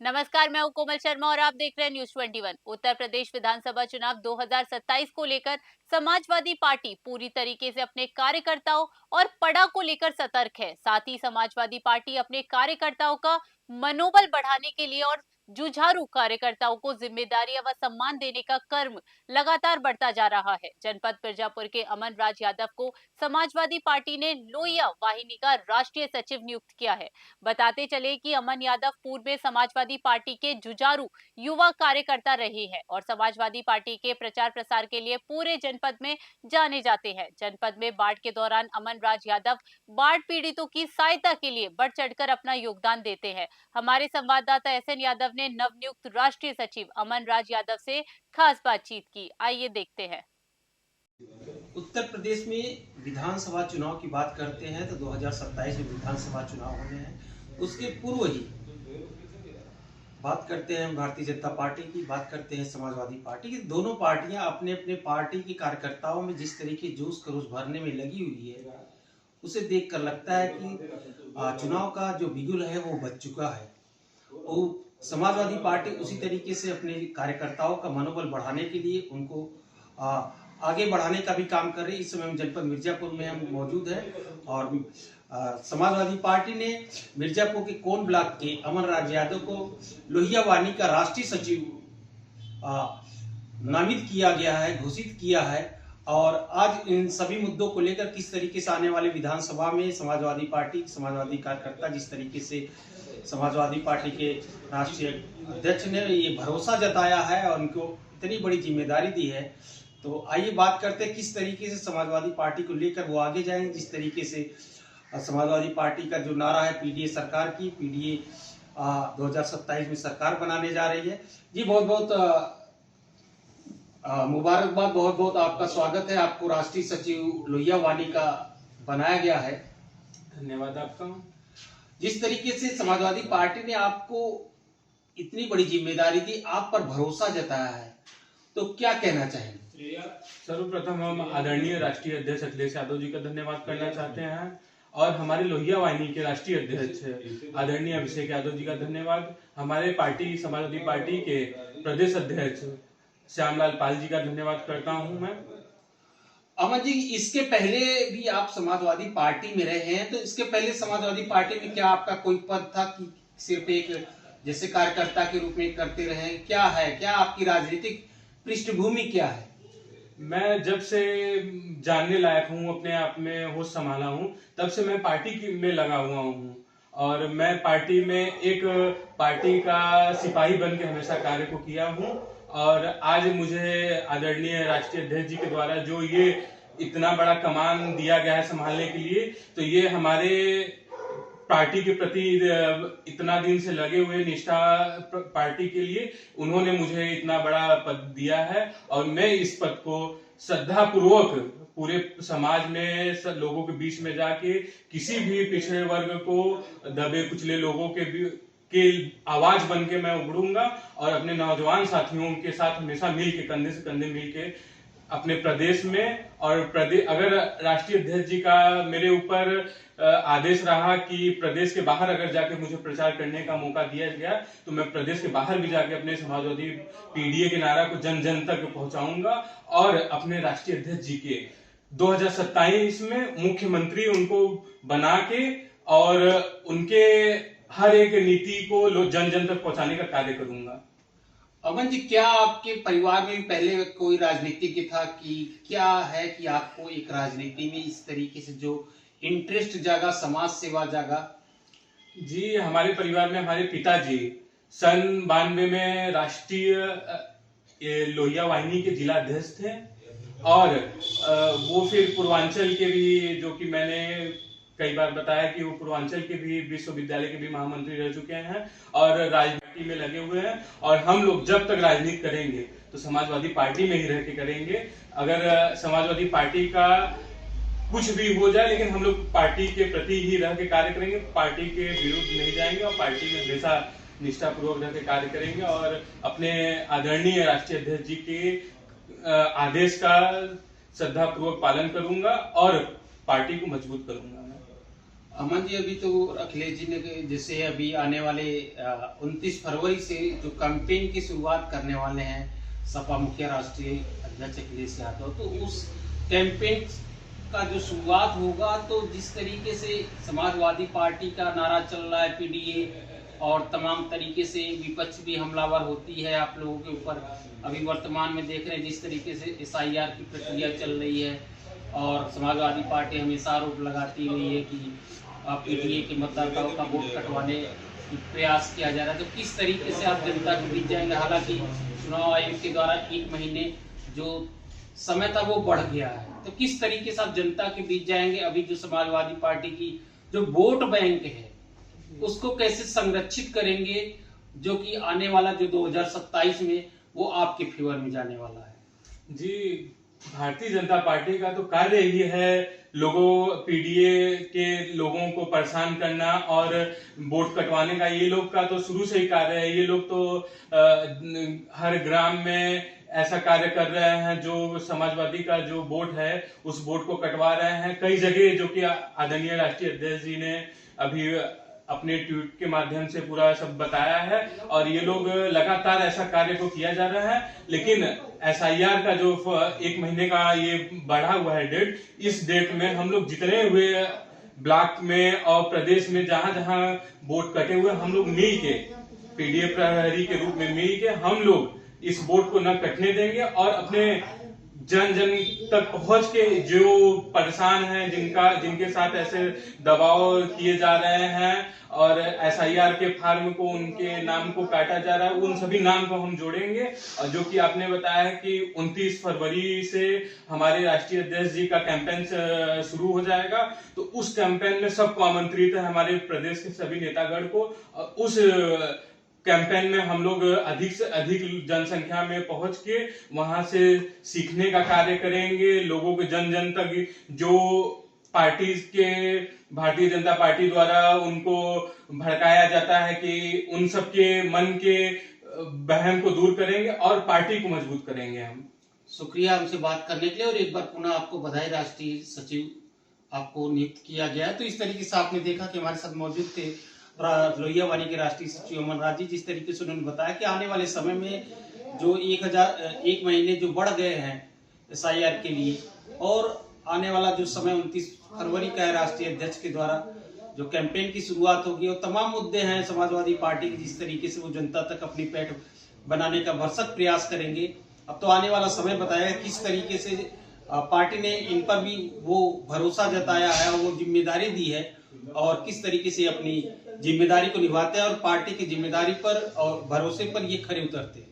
नमस्कार, मैं हूं कोमल शर्मा और आप देख रहे हैं न्यूज 21। उत्तर प्रदेश विधानसभा चुनाव 2027 को लेकर समाजवादी पार्टी पूरी तरीके से अपने कार्यकर्ताओं और पड़ा को लेकर सतर्क है। साथ ही समाजवादी पार्टी अपने कार्यकर्ताओं का मनोबल बढ़ाने के लिए और जुझारू कार्यकर्ताओं को जिम्मेदारी व सम्मान देने का कर्म लगातार बढ़ता जा रहा है। जनपद मिर्जापुर के अमन राज यादव को समाजवादी पार्टी ने लोहिया वाहिनी का राष्ट्रीय सचिव नियुक्त किया है। बताते चले कि अमन यादव पूर्व में समाजवादी पार्टी के जुझारू युवा कार्यकर्ता रहे हैं और समाजवादी पार्टी के प्रचार प्रसार के लिए पूरे जनपद में जाने जाते हैं। जनपद में बाढ़ के दौरान अमन राज यादव बाढ़ पीड़ितों की सहायता के लिए बढ़ चढ़कर अपना योगदान देते हैं। हमारे संवाददाता एसएन यादव ने नवनियुक्त राष्ट्रीय सचिव अमन राज यादव से खास बातचीत की। आइए देखते हैं। उत्तर प्रदेश में विधानसभा चुनाव की बात करते हैं तो 2027 में विधानसभा चुनाव होने हैं। उसके पूर्व ही बात करते हैं भारतीय जनता पार्टी की, बात करते हैं समाजवादी पार्टी की। दोनों पार्टियां अपने अपने पार्टी के कार्यकर्ताओं में जिस तरीके जोश खरोश भरने में लगी हुई है, उसे देखकर लगता है कि चुनाव का जो बिगुल है वो बच चुका है। और समाजवादी पार्टी उसी तरीके से अपने कार्यकर्ताओं का मनोबल बढ़ाने के लिए उनको आगे बढ़ाने का भी काम कर रही है। इस समय हम जनपद मिर्जापुर में हम मौजूद हैं और समाजवादी पार्टी ने मिर्जापुर के कोन ब्लॉक के अमन राज यादव को लोहिया वाहिनी का राष्ट्रीय सचिव नामित किया गया है, घोषित किया है। और आज इन सभी मुद्दों को लेकर किस तरीके से आने वाले विधानसभा में समाजवादी पार्टी, समाजवादी कार्यकर्ता, जिस तरीके से समाजवादी पार्टी के राष्ट्रीय अध्यक्ष ने ये भरोसा जताया है और उनको इतनी बड़ी जिम्मेदारी दी है, तो आइए बात करते हैं किस तरीके से समाजवादी पार्टी को लेकर वो आगे जाएंगे। जिस तरीके से समाजवादी पार्टी का जो नारा है पीडीए सरकार की, पीडीए 2027 में सरकार बनाने जा रही है। जी बहुत बहुत मुबारकबाद, बहुत बहुत आपका स्वागत है। आपको राष्ट्रीय सचिव लोहिया वाहिनी का बनाया गया है। धन्यवाद आपका। जिस तरीके से समाजवादी पार्टी ने आपको इतनी बड़ी जिम्मेदारी दी, आप पर भरोसा जताया है, तो क्या कहना चाहेंगे? सर्वप्रथम हम आदरणीय राष्ट्रीय अध्यक्ष अखिलेश यादव जी का धन्यवाद करना चाहते हैं और हमारे लोहिया वाहिनी के राष्ट्रीय अध्यक्ष आदरणीय अभिषेक यादव जी का धन्यवाद। हमारे पार्टी समाजवादी पार्टी के प्रदेश अध्यक्ष श्यामलाल पाल जी का धन्यवाद करता हूं मैं। अमन जी, इसके पहले भी आप समाजवादी पार्टी में रहे हैं, तो इसके पहले समाजवादी पार्टी में क्या आपका कोई पद था कि सिर्फ एक जैसे कार्यकर्ता के रूप में करते रहे? क्या है, क्या आपकी राजनीतिक पृष्ठभूमि क्या है? मैं जब से जानने लायक हूँ, अपने आप में होश संभाला हूँ, तब से मैं पार्टी में लगा हुआ हूँ और मैं पार्टी में एक पार्टी का सिपाही बन के हमेशा कार्य को किया हूँ। और आज मुझे आदरणीय राष्ट्रीय अध्यक्ष जी के द्वारा जो ये इतना बड़ा कमान दिया गया है संभालने के लिए, तो ये हमारे पार्टी के प्रति इतना दिन से लगे हुए निष्ठा पार्टी के लिए उन्होंने मुझे इतना बड़ा पद दिया है और मैं इस पद को श्रद्धा पूर्वक पूरे समाज में सब लोगों के बीच में जाके किसी भी पिछड़े वर्ग को, दबे कुचले लोगों के आवाज बन के मैं उभरूंगा और अपने नौजवान साथियों के साथ हमेशा मिलके, कंधे से कंधे मिलके अपने प्रदेश में और अगर राष्ट्रीय अध्यक्ष जी का मेरे ऊपर आदेश रहा कि प्रदेश के बाहर अगर जाके मुझे प्रचार करने का मौका दिया गया, तो मैं प्रदेश के बाहर भी जाके अपने समाजवादी पीडीए के नारा को जन जन तक पहुंचाऊंगा और अपने राष्ट्रीय अध्यक्ष जी के 2027 में मुख्यमंत्री उनको बना के और उनके हर एक नीति को जन जन तक पहुंचाने का कार्य करूंगा। अमन जी, क्या आपके परिवार में पहले कोई राजनीतिज्ञ था कि क्या है कि आपको एक राजनीति में इस तरीके से जो इंटरेस्ट जागा, समाज सेवा जागा? जी, हमारे परिवार में हमारे पिताजी सन 92 में राष्ट्रीय लोहिया वाहिनी के जिला अध्यक्ष थे और वो फिर पूर्वांचल के भी, जो कि मैंने कई बार बताया कि वो पूर्वांचल के भी विश्वविद्यालय के भी महामंत्री रह चुके हैं और राजनीति में लगे हुए हैं। और हम लोग जब तक राजनीति करेंगे तो समाजवादी पार्टी में ही रह के करेंगे। अगर समाजवादी पार्टी का कुछ भी हो जाए, लेकिन हम लोग पार्टी के प्रति ही रह के कार्य करेंगे, पार्टी के विरुद्ध नहीं जाएंगे और पार्टी में हमेशा निष्ठापूर्वक रह के कार्य करेंगे और अपने आदरणीय राष्ट्रीय अध्यक्ष जी के आदेश का श्रद्धापूर्वक पालन करूंगा और पार्टी को मजबूत करूंगा। अमन जी, अभी तो अखिलेश जी ने जैसे अभी आने वाले 29 फरवरी से जो कैंपेन की शुरुआत करने वाले हैं सपा मुखिया राष्ट्रीय अध्यक्ष अखिलेश यादव, तो उस कैंपेन का जो शुरुआत होगा, तो जिस तरीके से समाजवादी पार्टी का नारा चल रहा है पीडीए, और तमाम तरीके से विपक्ष भी हमलावर होती है आप लोगों के ऊपर। अभी वर्तमान में देख रहे हैं जिस तरीके से SIR की प्रक्रिया चल रही है, और समाजवादी पार्टी हमेशा आरोप लगाती रही है कि पीडीए के मतदाताओं का वोट कटवाने की प्रयास किया जा रहा है। तो किस तरीके से आप जनता के बीच जाएंगे? हालांकि चुनाव आयोग के द्वारा 1 महीने जो समय था वो बढ़ गया है, तो किस तरीके से आप जनता के बीच जाएंगे? अभी जो समाजवादी पार्टी की जो वोट बैंक है उसको कैसे संरक्षित करेंगे, जो कि आने वाला जो 2027 में वो आपके फेवर में जाने वाला है? जी, भारतीय जनता पार्टी का तो कार्य ही है लोगों पीडीए के लोगों को परेशान करना और वोट कटवाने का। ये लोग का तो शुरू से ही कार्य है। ये लोग तो हर ग्राम में ऐसा कार्य कर रहे हैं, जो समाजवादी का जो वोट है उस वोट को कटवा रहे हैं कई जगह, जो कि आदरणीय राष्ट्रीय अध्यक्ष जी ने अभी अपने ट्वीट के माध्यम से पूरा सब बताया है। और ये लोग लगातार ऐसा कार्य को किया जा रहा है। लेकिन SIR का जो 1 महीने का ये बढ़ा हुआ है डेट, इस डेट में हम लोग जितने हुए ब्लॉक में और प्रदेश में जहां जहां वोट कटे हुए, हम लोग मिल के पीडीए प्रहरी के रूप में मिल के हम लोग इस वोट को न कटने देंगे, और अपने जन जन तक पहुंच के जो परेशान हैं, जिनके साथ ऐसे दबाव किए जा रहे हैं और SIR के फार्म को उनके नाम को काटा जा रहा है, उन सभी नाम को हम जोड़ेंगे। और जो कि आपने बताया है कि 29 फरवरी से हमारे राष्ट्रीय अध्यक्ष जी का कैंपेन शुरू हो जाएगा, तो उस कैंपेन में सबको आमंत्रित है, हमारे प्रदेश के सभी नेतागण को। उस कैंपेन में हम लोग अधिक से अधिक जनसंख्या में पहुंच के वहां से सीखने का कार्य करेंगे। लोगों के जन जन तक जो पार्टी के भारतीय जनता पार्टी द्वारा उनको भड़काया जाता है, कि उन सबके मन के वहम को दूर करेंगे और पार्टी को मजबूत करेंगे हम। शुक्रिया हमसे बात करने के लिए, और एक बार पुनः आपको बधाई। राष्ट्रीय सचिव आपको नियुक्त किया गया है। तो इस तरीके से आपने देखा कि हमारे साथ मौजूद थे लोहियावाड़ी के राष्ट्रीय सचिव अमन राज जी। जिस तरीके से उन्होंने बताया कि आने वाले समय में जो 1 महीने जो बढ़ गए हैं SIR के लिए, और आने वाला जो समय 29 फरवरी का है राष्ट्रीय अध्यक्ष के द्वारा जो कैंपेन की शुरुआत होगी, और तमाम मुद्दे हैं समाजवादी पार्टी के, जिस तरीके से वो जनता तक अपनी पैठ बनाने का भरसक प्रयास करेंगे। अब तो आने वाला समय बताएगा किस तरीके से पार्टी ने इन पर भी वो भरोसा जताया है, वो जिम्मेदारी दी है, और किस तरीके से अपनी जिम्मेदारी को निभाते हैं और पार्टी की जिम्मेदारी पर और भरोसे पर ये खरे उतरते हैं।